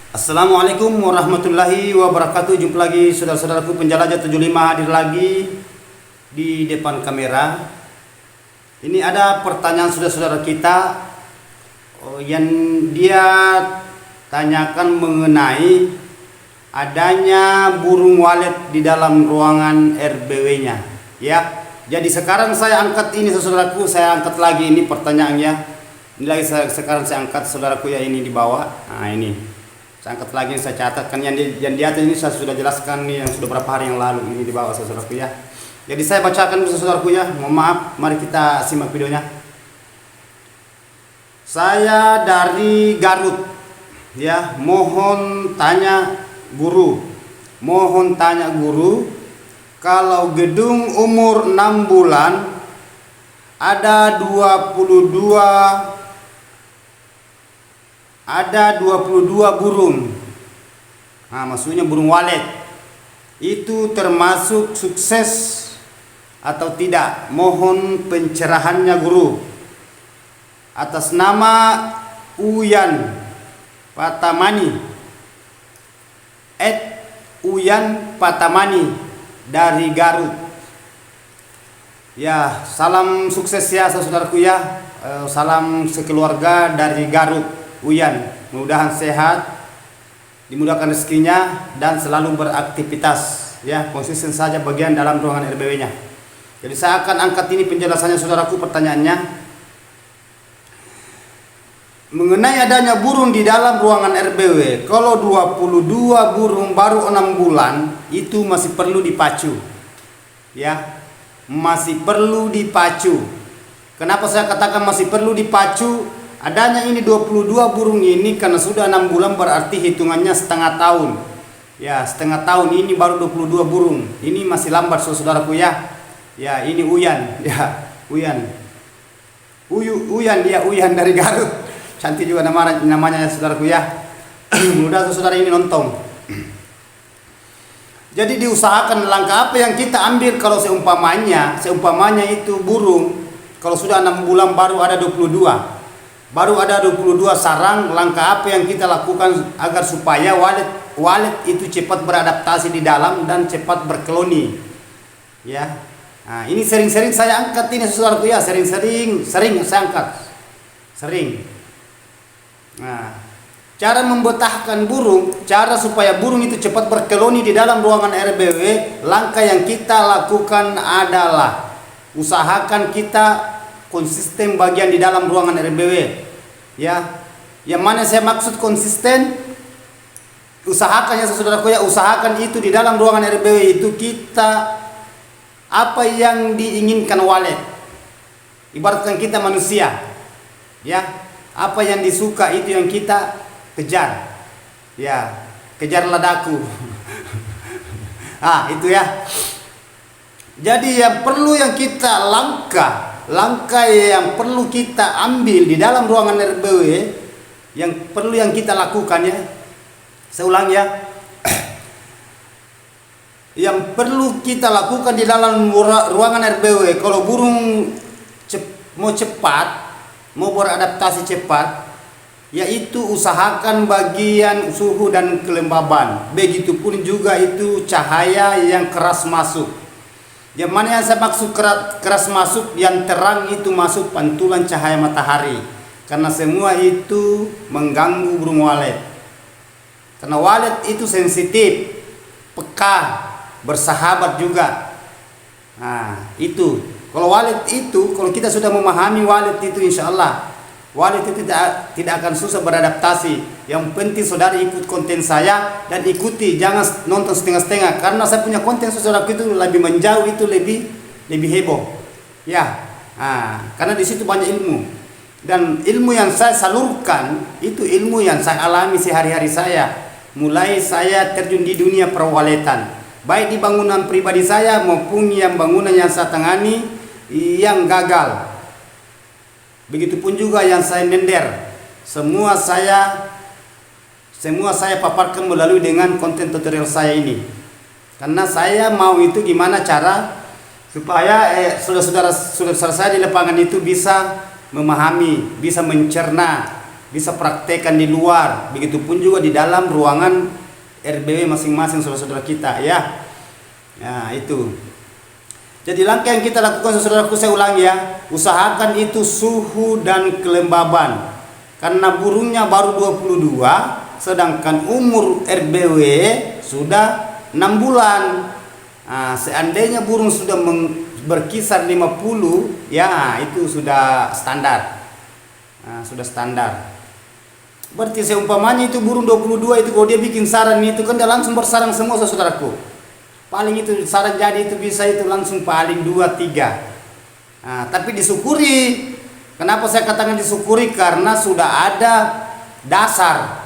Assalamualaikum warahmatullahi wabarakatuh. Jumpa lagi saudara-saudaraku penjelajah 75 hadir lagi di depan kamera. Ini ada pertanyaan saudara-saudara kita yang dia tanyakan mengenai adanya burung walet di dalam ruangan RBW-nya. Ya, jadi sekarang saya angkat ini saudaraku, saya angkat lagi ini pertanyaannya. Ini lagi sekarang saya angkat saudaraku ya, ini di bawah. Nah ini. Saya angkat lagi, saya catatkan yang di atas ini saya sudah jelaskan nih, yang sudah berapa hari yang lalu ini di bawah saudaraku ya. Jadi saya bacakan dulu saudaraku ya. Mohon maaf, mari kita simak videonya. Saya dari Garut ya, mohon tanya guru. Mohon tanya guru, kalau gedung umur 6 bulan ada 22 burung. Nah, maksudnya burung walet. Itu termasuk sukses atau tidak? Mohon pencerahannya guru. Atas nama Uyan Patamani. Uyan Patamani dari Garut. Ya, salam sukses ya saudaraku ya. Salam sekeluarga dari Garut. Uyan, mudah-mudahan sehat, dimudahkan rezekinya dan selalu beraktivitas ya, konsisten saja bagian dalam ruangan RBW-nya. Jadi saya akan angkat ini penjelasannya saudaraku. Pertanyaannya mengenai adanya burung di dalam ruangan RBW. Kalau 22 burung baru 6 bulan itu masih perlu dipacu ya, masih perlu dipacu. Kenapa saya katakan masih perlu dipacu? Adanya ini 22 burung ini karena sudah 6 bulan, berarti hitungannya setengah tahun. Ya, setengah tahun ini baru 22 burung. Ini masih lambat saudaraku ya. Ya, ini Uyan, ya, Uyan. Uyan dia, Uyan dari Garut. Cantik juga namanya saudaraku ya. Mudah saudara ini nonton. Jadi diusahakan langkah apa yang kita ambil kalau seumpamanya itu burung kalau sudah 6 bulan baru ada 22. Baru ada 22 sarang, langkah apa yang kita lakukan agar supaya walet itu cepat beradaptasi di dalam dan cepat berkoloni. Ya. Nah, ini sering-sering saya angkat ini saudaraku ya, sering saya angkat. Sering. Nah, cara membetahkan burung, cara supaya burung itu cepat berkoloni di dalam ruangan RBW, langkah yang kita lakukan adalah usahakan kita konsisten bagian di dalam ruangan RBW ya. Yang mana saya maksud konsisten, usahakan ya saudaraku ya, usahakan itu di dalam ruangan RBW itu kita apa yang diinginkan walet. Ibaratkan kita manusia ya, apa yang disuka itu yang kita kejar ya, kejar ladaku. Ah itu ya. Jadi yang perlu yang kita langkah yang perlu kita ambil di dalam ruangan RBW, yang perlu yang kita lakukan ya, saya ulang ya, yang perlu kita lakukan di dalam ruangan RBW kalau burung mau cepat, mau beradaptasi cepat, yaitu usahakan bagian suhu dan kelembaban. Begitupun juga itu cahaya yang keras masuk. Yang mana yang saya maksud keras masuk, yang terang itu masuk pantulan cahaya matahari. Karena semua itu mengganggu burung walet. Karena walet itu sensitif, peka, bersahabat juga. Nah itu, kalau walet itu, kalau kita sudah memahami walet itu, insya Allah walet itu tidak akan susah beradaptasi. Yang penting saudara ikut konten saya dan ikuti, jangan nonton setengah-setengah. Karena saya punya konten saudara itu lebih menjauh, itu lebih heboh ya. Nah, karena di situ banyak ilmu, dan ilmu yang saya salurkan itu ilmu yang saya alami sehari-hari saya. Mulai saya terjun di dunia perwaletan, baik di bangunan pribadi saya maupun yang bangunan yang saya tangani yang gagal. Begitupun juga yang saya nender, semua saya paparkan melalui dengan konten tutorial saya ini. Karena saya mau itu gimana cara supaya saudara-saudara saya di lapangan itu bisa memahami, bisa mencerna bisa praktekkan di luar, begitupun juga di dalam ruangan RBW masing-masing saudara-saudara kita ya. Ya, itu. Jadi langkah yang kita lakukan saudaraku, saya ulangi ya, usahakan itu suhu dan kelembaban. Karena burungnya baru 22, sedangkan umur RBW sudah 6 bulan. Nah, seandainya burung sudah berkisar 50, ya itu sudah standar. Nah, sudah standar. Berarti seumpamanya itu burung 22 itu kalau dia bikin sarang itu kan dia langsung bersarang semua saudaraku. Paling itu sarang jadi itu bisa itu langsung paling 2-3. Nah, tapi disyukuri. Kenapa saya katakan disyukuri? Karena sudah ada dasar.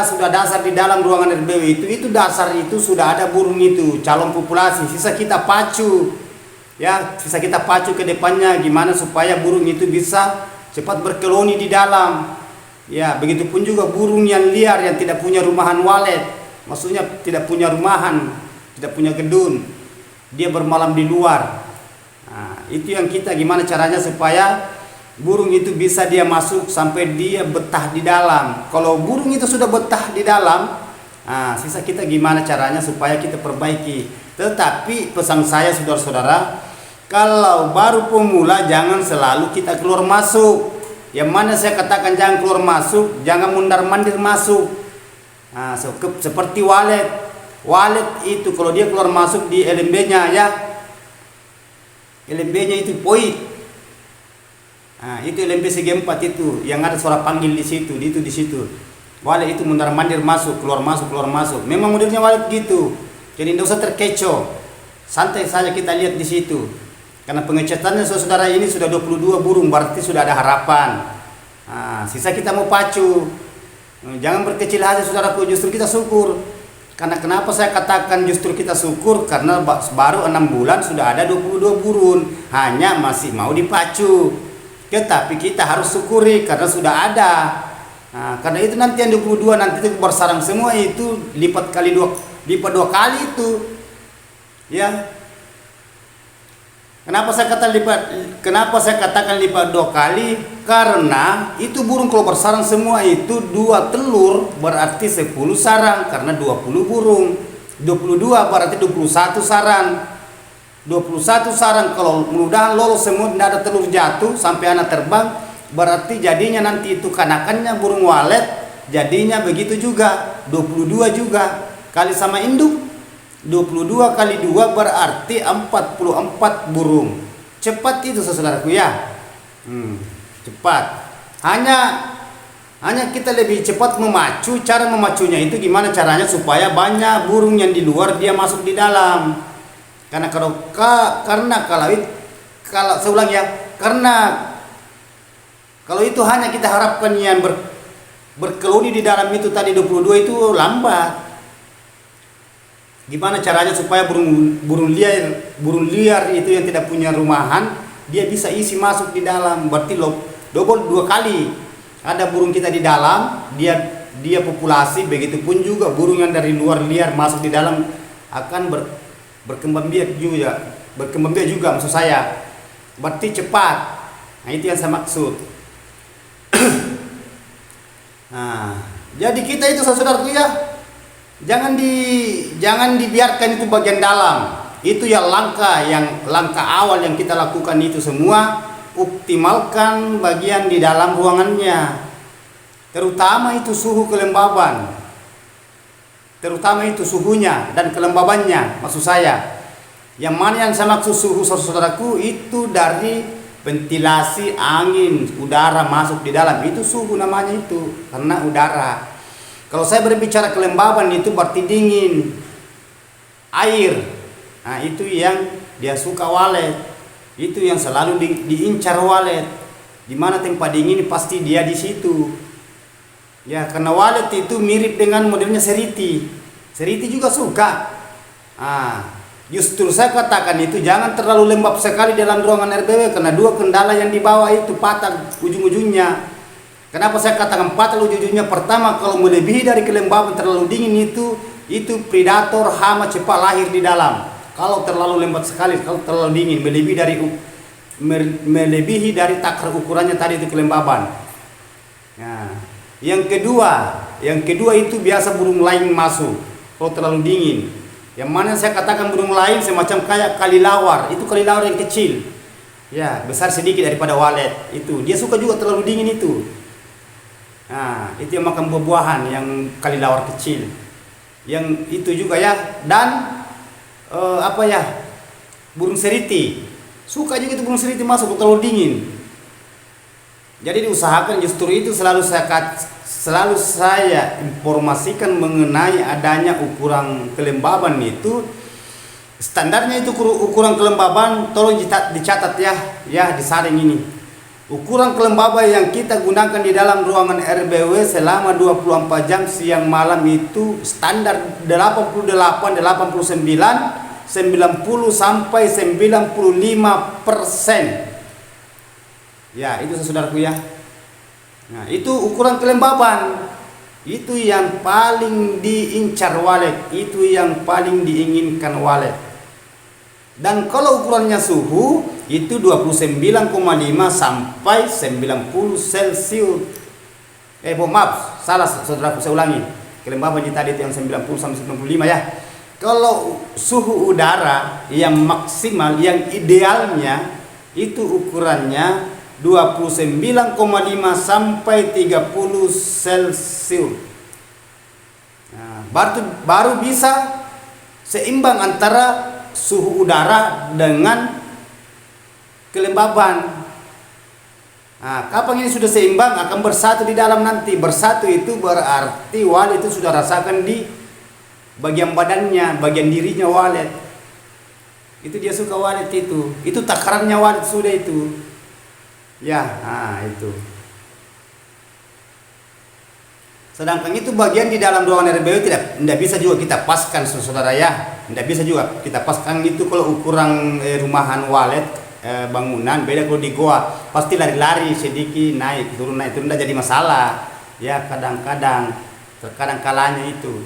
Sudah dasar di dalam ruangan RBW itu dasar itu sudah ada burung itu, calon populasi. Sisa kita pacu. Ya, sisa kita pacu ke depannya gimana supaya burung itu bisa cepat berkoloni di dalam. Ya, begitupun juga burung yang liar yang tidak punya rumahan walet. Maksudnya tidak punya rumahan, tidak punya gedung, dia bermalam di luar. Nah, itu yang kita gimana caranya supaya burung itu bisa dia masuk sampai dia betah di dalam. Kalau burung itu sudah betah di dalam, nah, sisa kita gimana caranya supaya kita perbaiki. Tetapi pesan saya saudara-saudara, kalau baru pemula jangan selalu kita keluar masuk. Yang mana saya katakan jangan keluar masuk, jangan mundar-mandir masuk. Nah, seperti walet. Walet itu kalau dia keluar masuk di LMB-nya ya, LMB-nya itu poin. Nah, itu LMB segi 4 itu yang ada suara panggil di situ, di situ. Walet itu mundar-mandir masuk, keluar masuk, keluar masuk. Memang modelnya walet gitu. Jadi tidak usah terkecoh. Santai saja kita lihat di situ. Karena pengecatannya saudara ini sudah 22 burung, berarti sudah ada harapan. Nah, sisa kita mau pacu. Jangan berkecil hati saudaraku, justru kita syukur. Karena kenapa saya katakan justru kita syukur? Karena baru 6 bulan sudah ada 22 burung, hanya masih mau dipacu. Tetapi kita harus syukuri karena sudah ada. Nah, karena itu nanti yang 22 nanti itu bersarang semua itu lipat dua kali itu. Ya. Kenapa saya katakan lipat 2 kali? Karena itu burung kalau bersarang semua itu 2 telur berarti 10 sarang, karena 20 burung. 22 berarti 21 sarang. 21 sarang kalau mudah lolos semua, tidak ada telur jatuh sampai anak terbang, berarti jadinya nanti itu kanakannya burung walet, jadinya begitu juga 22 juga kali sama induk. 22 kali 2 berarti 44 burung. Cepat itu saudaraku ya. Cepat. Hanya kita lebih cepat memacu. Cara memacunya itu gimana caranya supaya banyak burung yang di luar dia masuk di dalam. Karena kalau saya ulang ya, karena kalau itu hanya kita harapkan yang berkeloni di dalam itu tadi 22 itu lambat. Gimana caranya supaya burung liar itu yang tidak punya rumahan dia bisa isi masuk di dalam, berarti double 2 kali. Ada burung kita di dalam, dia populasi, begitupun juga burung yang dari luar liar masuk di dalam akan berkembang biak juga maksud saya. Berarti cepat. Nah, itu yang saya maksud. Nah, jadi kita itu saudaraku ya, jangan dibiarkan itu bagian dalam. Itu ya langkah awal yang kita lakukan itu semua, optimalkan bagian di dalam ruangannya. Terutama itu suhu kelembaban. Terutama itu suhunya dan kelembabannya maksud saya. Yang mana yang saya maksud suhu saudaraku itu dari ventilasi angin, udara masuk di dalam. Itu suhu namanya itu, karena udara. Kalau saya berbicara kelembaban itu berarti dingin, air. Nah, itu yang dia suka walet. Itu yang selalu diincar walet. Di mana tempat dingin pasti dia di situ. Ya, karena walet itu mirip dengan modelnya seriti. Seriti juga suka. Justru saya katakan itu jangan terlalu lembab sekali dalam ruangan RBW, karena 2 kendala yang di bawah itu patah ujung-ujungnya. Kenapa saya katakan patah ujung-ujungnya? Pertama, kalau melebihi dari kelembaban terlalu dingin itu predator hama cepat lahir di dalam. Kalau terlalu lembab sekali, kalau terlalu dingin, melebihi dari takar ukurannya tadi itu kelembaban. Nah, yang kedua itu biasa burung lain masuk kalau terlalu dingin. Yang mana saya katakan burung lain semacam kayak kalilawar, itu kalilawar yang kecil. Ya, besar sedikit daripada walet. Itu dia suka juga terlalu dingin itu. Nah, itu yang makan buah-buahan yang kalilawar kecil. Yang itu juga ya, dan burung seriti. Suka juga itu burung seriti masuk terlalu dingin. Jadi diusahakan, justru itu selalu saya informasikan mengenai adanya ukuran kelembaban itu. Standarnya itu ukuran kelembaban, tolong dicatat ya disaring ini. Ukuran kelembaban yang kita gunakan di dalam ruangan RBW selama 24 jam siang malam itu standar 88, 89, 90 sampai 95%. Ya, itu saudaraku ya. Nah, itu ukuran kelembaban. Itu yang paling diincar walet, itu yang paling diinginkan walet. Dan kalau ukurannya suhu itu 29,5 sampai 90 Celcius. Maaf, salah saudaraku, saya ulangi. Kelembaban tadi itu yang 90 sampai 95 ya. Kalau suhu udara yang maksimal, yang idealnya itu ukurannya 29,5 sampai 30 Celcius. Nah, baru bisa seimbang antara suhu udara dengan kelembaban. Nah, kapan ini sudah seimbang akan bersatu di dalam nanti. Bersatu itu berarti walet itu sudah rasakan di bagian badannya, bagian dirinya walet. Itu dia suka walet itu. Itu takarannya walet sudah itu. Ya, nah itu. Sedangkan itu bagian di dalam ruangan RBW tidak bisa juga kita paskan saudara ya. Tidak bisa juga kita paskan itu kalau ukuran rumahan walet bangunan. Beda kalau di goa, pasti lari-lari sedikit naik turun tidak jadi masalah. Ya, kadang-kadang terkadang kalanya itu.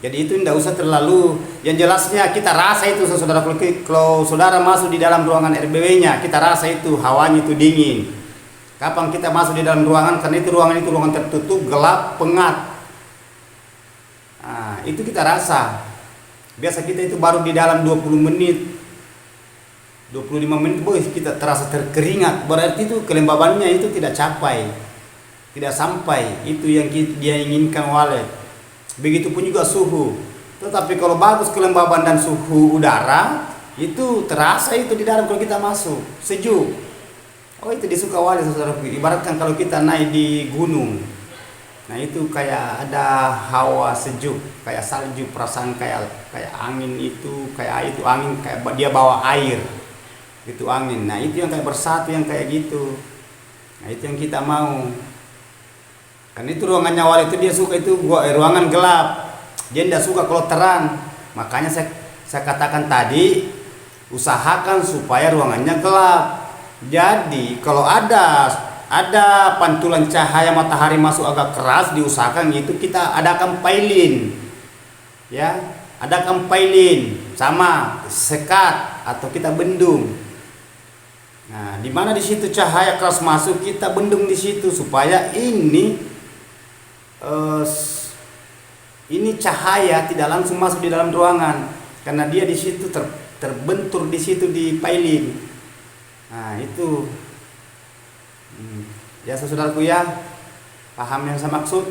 Jadi itu tidak usah terlalu, yang jelasnya kita rasa itu saudara, kalau saudara masuk di dalam ruangan RBW-nya, kita rasa itu hawanya itu dingin. Kapan kita masuk di dalam ruangan, karena itu ruangan tertutup, gelap, pengap. Nah, itu kita rasa. Biasa kita itu baru di dalam 20 menit, 25 menit, kita terasa terkeringat. Berarti itu kelembabannya itu tidak sampai. Itu yang dia inginkan walet. Begitupun juga suhu. Tetapi kalau bagus kelembaban dan suhu udara, itu terasa itu di dalam kalau kita masuk, sejuk. Oh, itu disuka walet saudaraku. Ibaratkan kalau kita naik di gunung. Nah, itu kayak ada hawa sejuk, kayak salju, perasaan kayak angin itu, kayak itu angin kayak dia bawa air. Itu angin. Nah, itu yang kayak bersatu, yang kayak gitu. Nah, itu yang kita mau. Kan itu ruangannya walet itu dia suka itu ruangan gelap. Dia tidak suka kalau terang. Makanya saya katakan tadi, usahakan supaya ruangannya gelap. Jadi kalau ada pantulan cahaya matahari masuk agak keras, diusahakan itu kita adakan pailin. Ya, adakan pailin sama sekat atau kita bendung. Nah, di mana di situ cahaya keras masuk, kita bendung di situ supaya ini cahaya tidak langsung masuk di dalam ruangan, karena dia di situ terbentur di situ di pailin. Nah, itu ya saudaraku ya, paham yang saya maksud.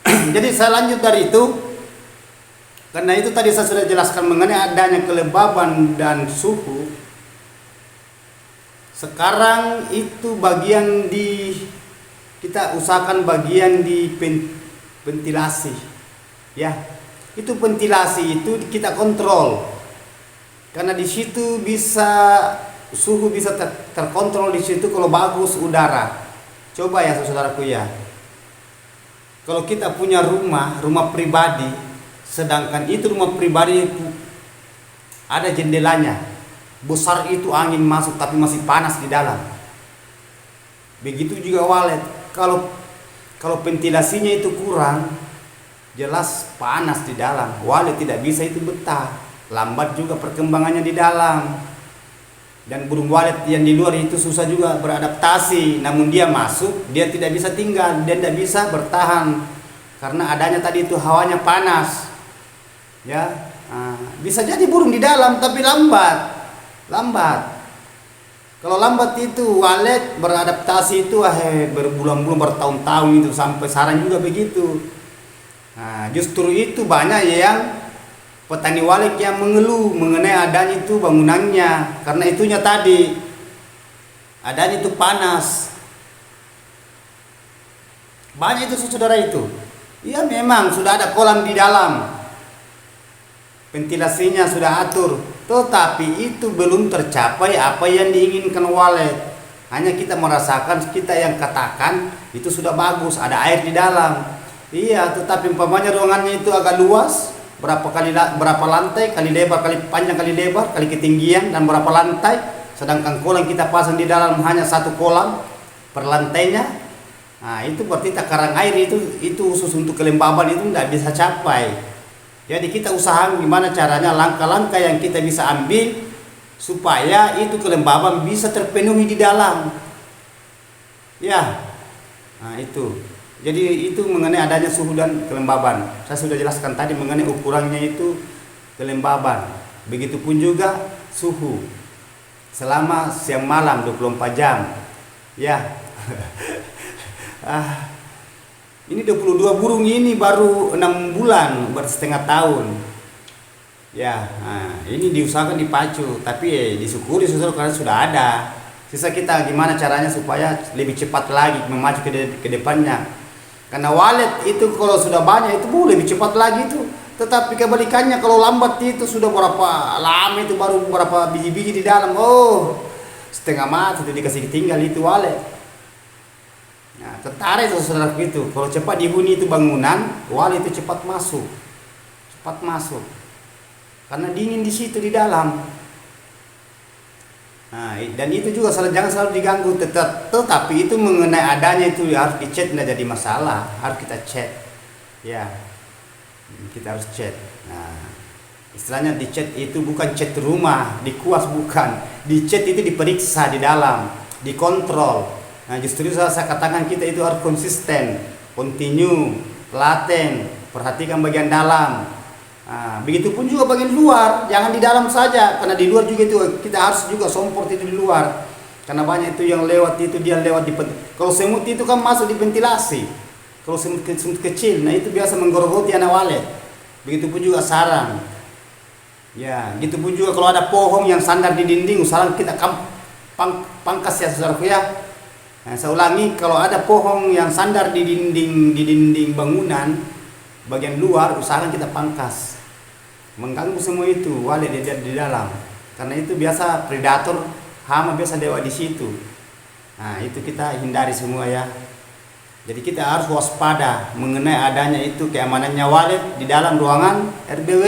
Jadi saya lanjut dari itu, karena itu tadi saya sudah jelaskan mengenai adanya kelembaban dan suhu. Sekarang itu bagian kita usahakan bagian di ventilasi. Ya, itu ventilasi itu kita kontrol. Karena di situ suhu bisa terkontrol di situ kalau bagus udara. Coba ya saudaraku ya. Kalau kita punya rumah pribadi, sedangkan itu rumah pribadi itu ada jendelanya. Besar itu angin masuk tapi masih panas di dalam. Begitu juga walet. Kalau ventilasinya itu kurang, jelas panas di dalam. Walet tidak bisa itu betah. Lambat juga perkembangannya di dalam. Dan burung walet yang di luar itu susah juga beradaptasi, namun dia masuk, dia tidak bisa tinggal, dia tidak bisa bertahan karena adanya tadi itu hawanya panas. Ya, bisa jadi burung di dalam tapi lambat. Kalau lambat itu walet beradaptasi itu berbulan-bulan, bertahun-tahun itu, sampai sarang juga begitu. Nah, justru itu banyak yang petani walet yang mengeluh mengenai adanya itu bangunannya, karena itunya tadi adanya itu panas. Banyak itu saudara itu. Ya memang sudah ada kolam di dalam, ventilasinya sudah atur, tetapi itu belum tercapai apa yang diinginkan walet. Hanya kita merasakan, kita yang katakan itu sudah bagus, ada air di dalam. Iya, tetapi umpamanya ruangannya itu agak luas, berapa lantai, kali lebar, kali panjang, kali lebar, kali ketinggian, dan berapa lantai. Sedangkan kolam kita pasang di dalam hanya satu kolam per lantainya. Nah, itu berarti takaran air itu khusus untuk kelembaban itu tidak bisa capai. Jadi kita usahakan gimana caranya, langkah-langkah yang kita bisa ambil supaya itu kelembaban bisa terpenuhi di dalam. Ya, nah itu. Jadi itu mengenai adanya suhu dan kelembaban. Saya sudah jelaskan tadi mengenai ukurannya itu kelembaban. Begitupun juga suhu selama siang malam 24 jam. Ya. Ini 22 burung ini baru 6 bulan, baru setengah tahun. Ya, ini diusahakan dipacu, tapi disyukuri saudara karena sudah ada. Sisa kita gimana caranya supaya lebih cepat lagi memacu ke depannya. Karena walet itu kalau sudah banyak itu boleh lebih cepat lagi itu. Tetapi kebalikannya kalau lambat itu sudah berapa lama itu baru berapa biji-biji di dalam. Oh, setengah mati itu dikasih tinggal itu walet. Nah, tertarik saudara itu. Kalau cepat dihuni itu bangunan, walet itu cepat masuk. Karena dingin di situ di dalam. Nah, dan itu juga jangan selalu diganggu, tetapi itu mengenai adanya itu harus dicek, tidak jadi masalah, harus kita cek. Ya, kita harus cek. Nah, istilahnya dicek itu bukan cek rumah, dikuas bukan, dicek itu diperiksa di dalam, dikontrol. Nah, justru saya katakan kita itu harus konsisten, continue, telaten, perhatikan bagian dalam. Nah, begitupun juga bagian luar, jangan di dalam saja, karena di luar juga itu kita harus juga support itu di luar, karena banyak itu yang lewat itu dia lewat di kalau semut itu kan masuk di ventilasi, kalau semut kecil, nah itu biasa menggerogoti anak walet. Begitupun juga sarang, ya, begitupun juga kalau ada pohon yang sandar di dinding, usahakan kita pangkas ya saudaraku ya. Nah, saya ulangi, kalau ada pohon yang sandar di dinding bangunan bagian luar, usahakan kita pangkas. Mengganggu semua itu walet di dalam. Karena itu biasa predator hama biasa lewat di situ. Nah, itu kita hindari semua ya. Jadi kita harus waspada mengenai adanya itu keamanannya walet di dalam ruangan RBW.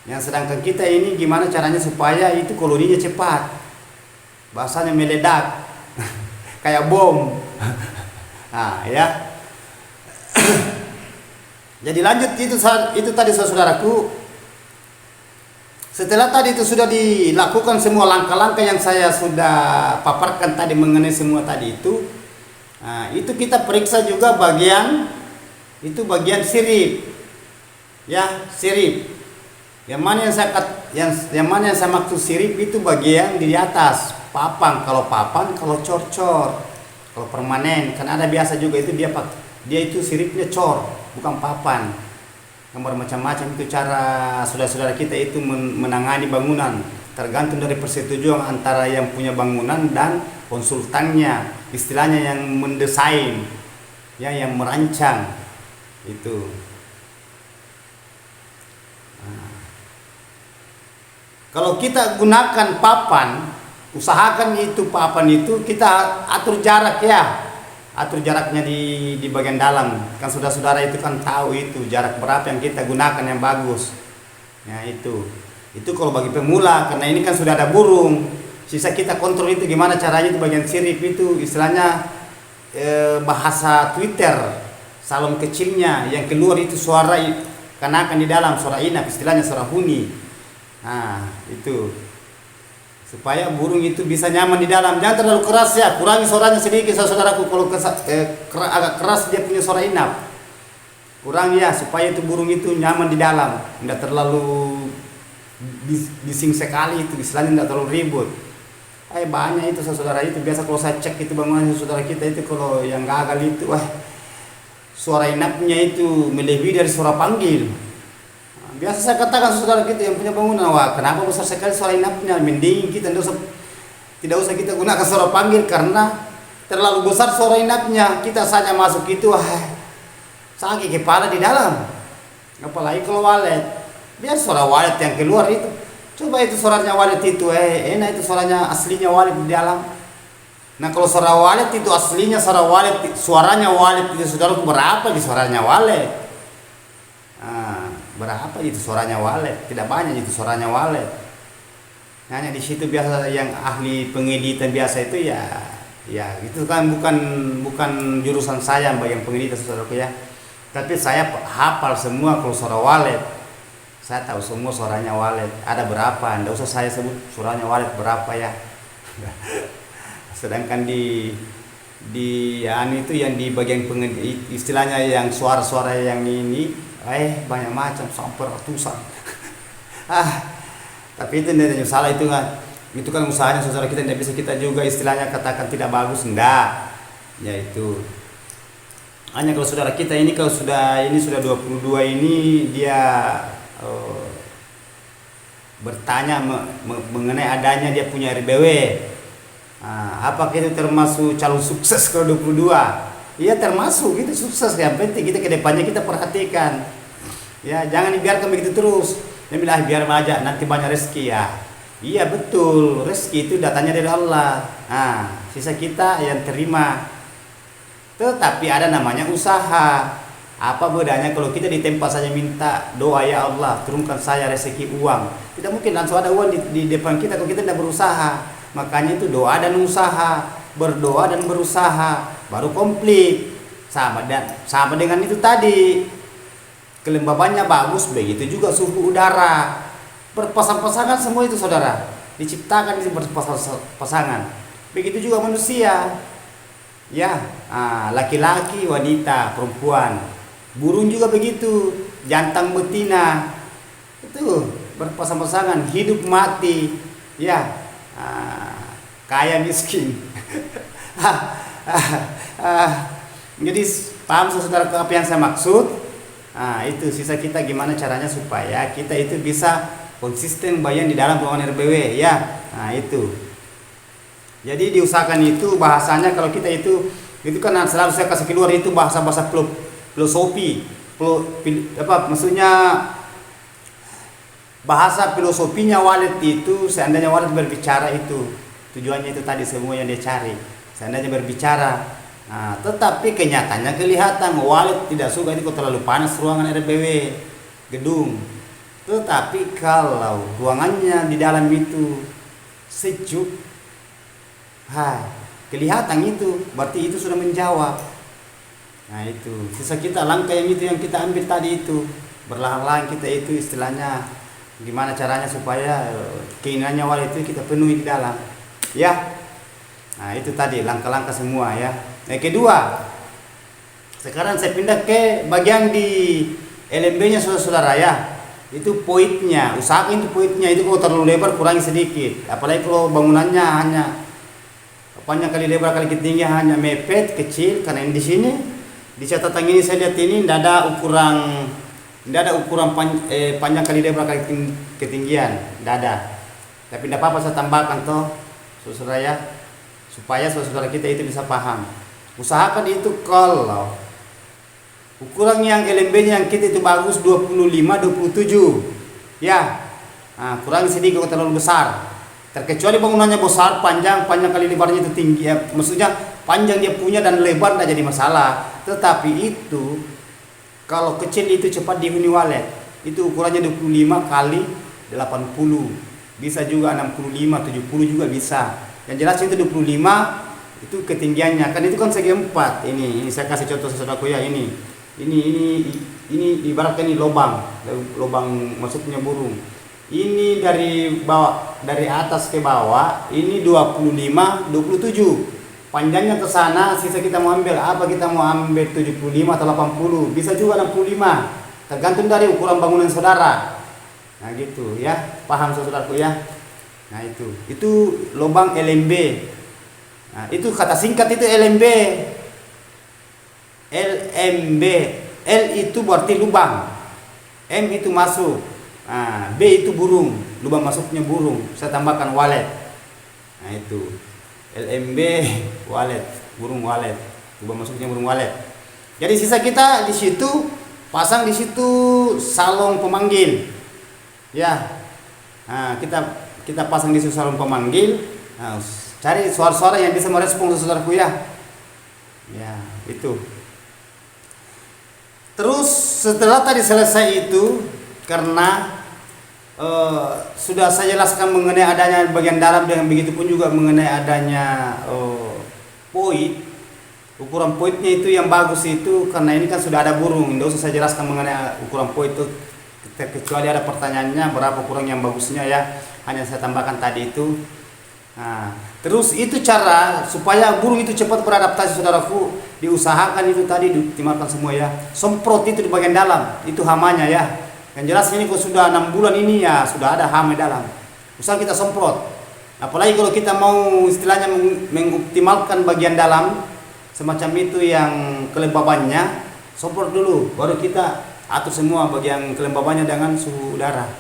Yang sedangkan kita ini gimana caranya supaya itu koloninya cepat. Bahasanya meledak. Kayak bom. Nah, ya. Jadi lanjut itu tadi saudaraku. Setelah tadi itu sudah dilakukan semua langkah-langkah yang saya sudah paparkan tadi mengenai semua tadi itu. Nah, itu kita periksa juga bagian sirip. Ya, sirip. Yang mana yang saya maksud sirip itu bagian di atas, papang. Kalau papang, kalau cor-cor. Kalau permanen, kan ada biasa juga itu dia itu siripnya cor, bukan papan. Gambar macam-macam itu cara saudara-saudara kita itu menangani bangunan, tergantung dari persetujuan antara yang punya bangunan dan konsultannya, istilahnya yang mendesain, ya, yang merancang itu. Nah, kalau kita gunakan papan, usahakan itu papan itu kita atur jarak ya. Atur jaraknya di bagian dalam. Kan saudara-saudara itu kan tahu itu jarak berapa yang kita gunakan yang bagus. Ya itu kalau bagi pemula, karena ini kan sudah ada burung. Sisa kita kontrol itu gimana caranya itu bagian sirip itu istilahnya bahasa Twitter, salon kecilnya yang keluar itu suara kanakan di dalam, suara inap, istilahnya suara huni. Nah, itu supaya burung itu bisa nyaman di dalam. Jangan terlalu keras ya, kurangi suaranya sedikit saudaraku. Kalau agak keras dia punya suara inap, kurangi ya supaya itu burung itu nyaman di dalam, tidak terlalu bising sekali, itu istilahnya tidak terlalu ribut. Banyak itu saudara, itu biasa kalau saya cek itu bangunan saudara kita itu kalau yang gagal itu suara inapnya itu melebihi dari suara panggil. Biasa saya katakan saudara kita yang punya bangunan, kenapa besar sekali suara inapnya, mending kita tidak usah kita gunakan suara panggil karena terlalu besar suara inapnya. Kita saja masuk itu sakit kepala di dalam, apalagi kalau walet. Biar suara walet yang keluar itu, coba itu suaranya walet itu enak, itu suaranya aslinya walet di dalam. Nah kalau suara walet itu aslinya suaranya walet itu saudara, berapa di suaranya walet? Berapa itu suaranya walet? Tidak banyak itu suaranya walet. Hanya di situ biasa yang ahli pengeditan biasa itu ya itu kan bukan jurusan saya yang pengeditan saudaraku ya. Tapi saya hafal semua kalau suara walet. Saya tahu semua suaranya walet. Ada berapa? Tidak usah saya sebut suaranya walet berapa ya. Sedangkan di itu yang di bagian istilahnya yang suara-suara yang ini banyak macam sampai ratusan. Tapi itu tidak salah, itu kan usahanya saudara kita, tidak bisa kita juga istilahnya katakan tidak bagus, enggak. Ya itu. Hanya kalau saudara kita ini kalau sudah 22 ini dia bertanya mengenai adanya dia punya RBW. Apakah itu termasuk calon sukses kalau 22? Iya termasuk, itu sukses. Yang penting kita ke depannya kita perhatikan. Ya, jangan dibiarkan begitu terus. Dia bilang biar aja nanti banyak rezeki ya. Iya betul, rezeki itu datanya dari Allah. Sisa kita yang terima. Tetapi ada namanya usaha. Apa bedanya kalau kita di tempat saja minta doa, ya Allah turunkan saya rezeki uang. Tidak mungkin langsung ada uang di depan kita kalau kita tidak berusaha. Makanya itu doa dan usaha, berdoa dan berusaha baru komplit. Sama dengan itu tadi, kelembabannya bagus, begitu juga suhu udara, berpasang-pasangan semua itu saudara, diciptakan itu berpasang-pasangan. Begitu juga manusia ya, laki-laki, wanita, perempuan, burung juga begitu, jantan betina itu berpasang-pasangan, hidup mati ya, kaya miskin. Jadi paham saudara apa yang saya maksud? Itu sisa kita gimana caranya supaya kita itu bisa konsisten bayar di dalam keuangan RBW ya. Itu. Jadi diusahakan itu bahasanya kalau kita itu kan selalu saya kasih keluar itu bahasa-bahasa filosofi. Maksudnya bahasa filosofinya walet itu, seandainya walet berbicara itu tujuannya itu tadi semua yang dia cari. Seandainya berbicara, tetapi kenyataannya kelihatan walet tidak suka itu terlalu panas ruangan RBW gedung. Tetapi kalau ruangannya di dalam itu sejuk, kelihatan itu, berarti itu sudah menjawab. Nah itu sisa kita langkah yang kita ambil tadi itu, berlahan-lahan kita itu istilahnya gimana caranya supaya keinginannya walet itu kita penuhi di dalam ya. Nah itu tadi langkah-langkah semua ya. Yang kedua, sekarang saya pindah ke bagian di LMB-nya saudara-saudara ya. Itu poitnya, usahakan itu poitnya itu kalau terlalu lebar kurangi sedikit. Apalagi kalau bangunannya hanya panjang kali lebar kali ketinggian hanya mepet kecil, karena di sini di catatan ini saya lihat ini tidak ada ukuran panjang kali lebar kali ketinggian, tidak ada. Tapi tidak apa-apa saya tambahkan toh saudara ya, supaya saudara kita itu bisa paham. Usahakan itu kalau ukuran yang LMB-nya yang kita itu bagus 25-27 ya, kurangi sedikit kalau terlalu besar. Terkecuali bangunannya besar, panjang kali lebarnya itu tinggi ya, maksudnya panjang dia punya dan lebar tidak jadi masalah. Tetapi itu kalau kecil itu cepat dihuni walet. Itu ukurannya 25 kali 80, bisa juga 65, 70 juga bisa. Yang jelas itu 25 itu ketinggiannya. Kan itu kan segi 4. Ini saya kasih contoh saudaraku ya, ini ibaratkan ini lubang maksudnya burung. Ini dari bawah, dari atas ke bawah, ini 25, 27. Panjangnya ke sana, sisa kita mau ambil apa? Kita mau ambil 75 atau 80, bisa juga 65. Tergantung dari ukuran bangunan saudara. Nah gitu ya, paham saudaraku ya. Nah itu lubang LMB. Nah, itu kata singkat itu LMB. LMB. L itu berarti lubang. M itu masuk. Nah, B itu burung, lubang masuknya burung. Saya tambahkan walet. Nah itu LMB walet, burung walet, lubang masuknya burung walet. Jadi sisa kita di situ pasang di situ salong pemanggil. Ya. Nah, kita pasang di situ salong pemanggil. Nah, cari suara-suara yang bisa merespon saudaraku ya. Ya, itu. Terus setelah tadi selesai itu, karena sudah saya jelaskan mengenai adanya bagian dalam dan begitu pun juga mengenai adanya poit, ukuran poitnya itu yang bagus itu, karena ini kan sudah ada burung, tidak usah saya jelaskan mengenai ukuran poit itu, kecuali ada pertanyaannya berapa ukuran yang bagusnya ya, hanya saya tambahkan tadi itu. Nah, terus itu cara supaya burung itu cepat beradaptasi saudaraku, diusahakan itu tadi dioptimalkan semua ya. Semprot itu di bagian dalam, itu hamanya ya. Yang jelas ini kalau sudah 6 bulan ini ya sudah ada hama di dalam. Usaha kita semprot. Apalagi kalau kita mau istilahnya mengoptimalkan bagian dalam semacam itu yang kelembabannya, semprot dulu, baru kita atur semua bagian kelembabannya dengan suhu udara.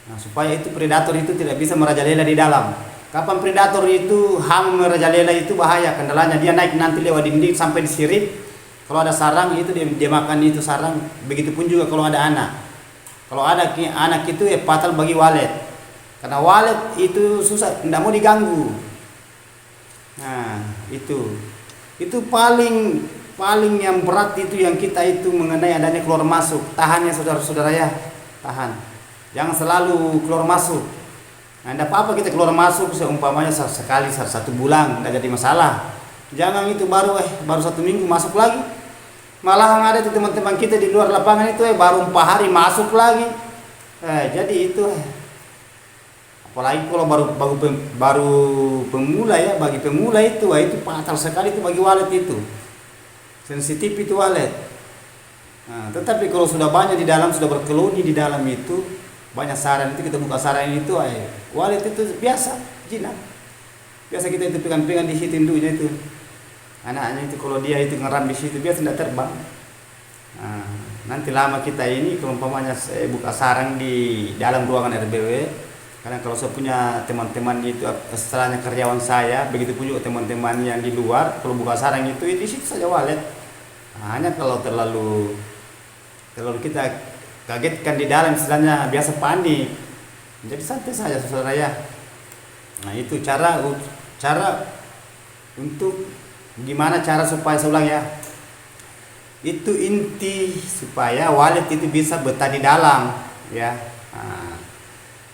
Nah, supaya itu predator itu tidak bisa merajalela di dalam. Kapan predator itu hama merajalela itu bahaya, kendalanya dia naik nanti lewat dinding sampai disirip. Kalau ada sarang itu dia makan itu sarang. Begitupun juga kalau ada anak. Kalau ada anak itu ya fatal bagi walet. Karena walet itu susah, tidak mau diganggu. Nah, itu paling yang berat itu yang kita itu mengenai adanya keluar masuk. Tahan ya saudara-saudara ya, tahan. Jangan selalu keluar masuk. Nah, tidak apa-apa kita keluar masuk seumpamanya sekali 1 bulan, tidak jadi masalah. Jangan itu baru 1 minggu masuk lagi. Malah ada teman-teman kita di luar lapangan itu baru 4 hari masuk lagi. Jadi itu apalagi kalau baru pemula ya, bagi pemula itu fatal sekali itu bagi walet itu. Sensitif itu walet. Nah, tetapi kalau sudah banyak di dalam, sudah berkeloni di dalam itu, banyak sarang itu kita buka sarang itu, walet itu biasa jinak. Biasa kita itu pegang-pegang di situ induknya itu. Anaknya itu kalau dia itu ngeram di situ biasa tidak terbang. Nah, nanti lama kita ini kalau umpamanya saya buka sarang di dalam ruangan RBW, karena kalau saya punya teman-teman itu istilahnya karyawan saya, begitu pun juga teman-teman yang di luar, kalau buka sarang itu di situ saja walet. Nah, hanya kalau terlalu kita kagetkan di dalam istilahnya biasa panik. Jadi santai saja saudara ya. Nah, itu cara untuk gimana cara supaya saya ulang ya. Itu inti supaya walet itu bisa betah di dalam ya. Nah,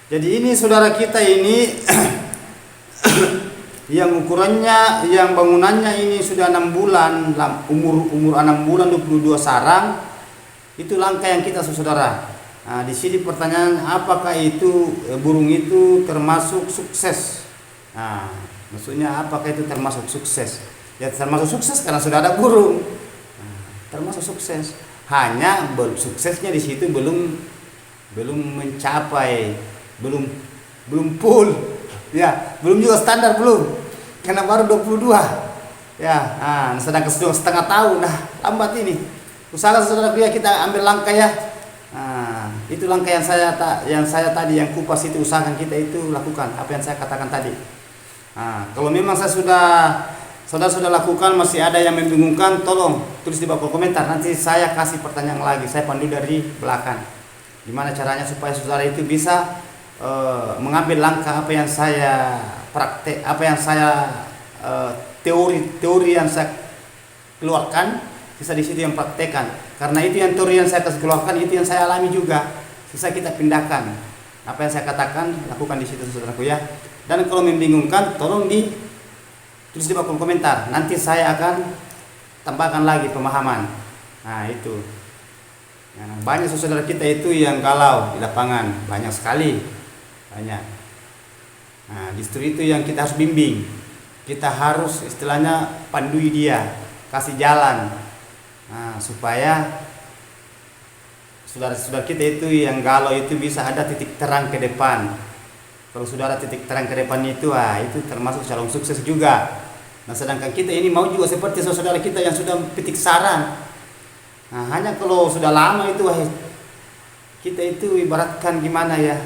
jadi ini saudara kita ini yang ukurannya, yang bangunannya ini sudah 6 bulan, umur 6 bulan 22 sarang. Itu langkah yang kita saudara. Nah, di sini pertanyaan, apakah itu burung itu termasuk sukses? Nah, maksudnya apakah itu termasuk sukses? Ya termasuk sukses karena sudah ada burung. Nah, termasuk sukses. Hanya suksesnya di situ belum mencapai, belum full. Ya, belum juga standar belum. Karena baru 22. Ya, sedang setengah tahun. Nah, lambat ini. Usahakan saudara pria kita ambil langkah ya. Nah, itu langkah yang saya tadi yang kupas itu, usahakan kita itu lakukan apa yang saya katakan tadi. Nah, kalau memang saudara sudah lakukan masih ada yang membingungkan, tolong tulis di bawah komentar. Nanti saya kasih pertanyaan lagi, saya pandu dari belakang. Gimana caranya supaya saudara itu bisa mengambil langkah apa yang saya praktek, apa yang saya teori yang saya keluarkan. Bisa di situ yang praktekan, karena itu yang teori yang saya kasih keluarkan itu yang saya alami juga. Sisa kita pindahkan apa yang saya katakan, lakukan di situ saudaraku ya. Dan kalau membingungkan, tolong tulis di bawah komentar. Nanti saya akan tambahkan lagi pemahaman. Nah itu. Nah, banyak saudara kita itu yang galau di lapangan, banyak sekali, banyak. Nah, justru itu yang kita harus bimbing. Kita harus istilahnya pandui dia, kasih jalan. Nah, supaya saudara-saudara kita itu yang galau itu bisa ada titik terang ke depan. Kalau sudah ada titik terang ke depan itu, itu termasuk calon sukses juga. Nah, sedangkan kita ini mau juga seperti saudara kita yang sudah petik saran. Nah, hanya kalau sudah lama itu, kita itu ibaratkan gimana ya?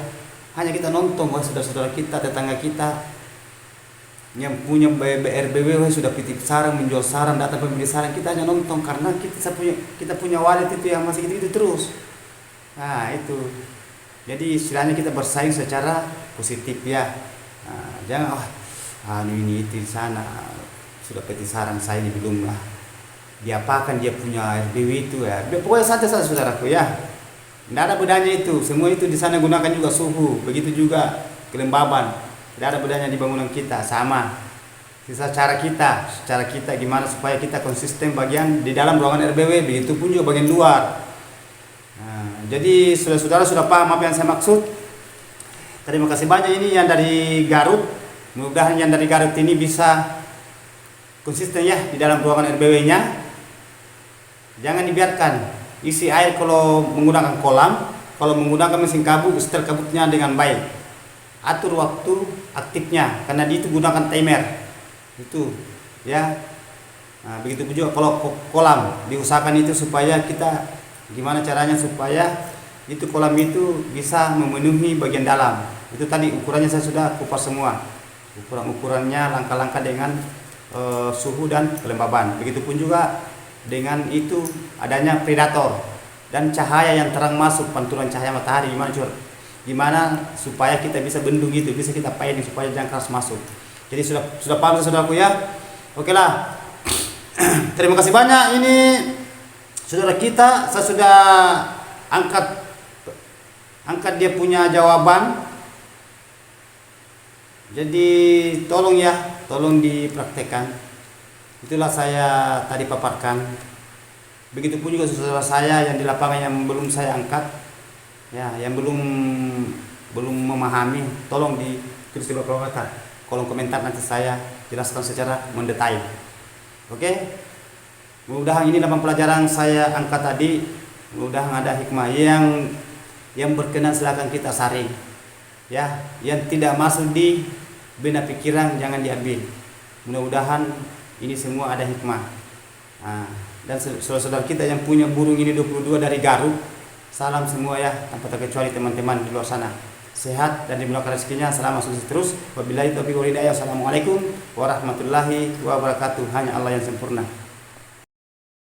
Hanya kita nonton, saudara-saudara kita, tetangga kita yang punya BRBW sudah petik saran, menjual saran, datang pembeli saran, kita hanya nonton karena kita punya wallet itu yang masih gitu terus. Nah, itu. Jadi istilahnya kita bersaing secara positif ya. Nah, jangan ini itu di sana sudah petik saran, saya ini belum lah. Diapakan dia punya RBW itu ya. Pokoknya santai saja saudaraku ya. Tidak ada bedanya itu. Semua itu di sana gunakan juga suhu. Begitu juga kelembaban. Tidak ada bedanya di bangunan kita, sama. Sisa cara kita gimana supaya kita konsisten bagian di dalam ruangan RBW, begitu pun juga bagian luar. Nah, jadi saudara-saudara sudah paham apa yang saya maksud. Terima kasih banyak ini yang dari Garut. Mudah-mudahan yang dari Garut ini bisa konsisten ya di dalam ruangan RBW-nya. Jangan dibiarkan isi air kalau menggunakan kolam, kalau menggunakan mesin kabut, setel kabutnya dengan baik. Atur waktu aktifnya karena itu gunakan timer. Itu ya. Nah, begitu juga kalau kolam diusahakan itu supaya kita gimana caranya supaya itu kolam itu bisa memenuhi bagian dalam. Itu tadi ukurannya saya sudah kupas semua. Ukurannya langkah-langkah dengan suhu dan kelembaban. Begitupun juga dengan itu adanya predator dan cahaya yang terang masuk, pantulan cahaya matahari gimana supaya kita bisa bendung itu, bisa kita painin supaya jangan keras masuk. Jadi sudah paham saudaraku ya. Oke lah. Terima kasih banyak ini saudara kita, saya sudah angkat dia punya jawaban. Jadi tolong dipraktekkan. Itulah saya tadi paparkan. Begitupun juga saudara saya yang di lapangan yang belum saya angkat, ya, yang belum memahami, tolong ditulis di bawah kolom komentar, nanti saya jelaskan secara mendetail. Oke? Mudah-mudahan ini dalam pelajaran saya angkat tadi, mudah-mudahan ada hikmah yang berkenan, silakan kita saring. Ya, yang tidak masuk di benak pikiran jangan diambil. Mudah-mudahan ini semua ada hikmah. Nah, dan saudara-saudara kita yang punya burung ini 22 dari Garut, salam semua ya, tanpa terkecuali teman-teman di luar sana. Sehat dan dimudahkan rezekinya, selamat sukses terus. Wabillahi taufiq wal hidayah. Assalamualaikum warahmatullahi wabarakatuh. Hanya Allah yang sempurna.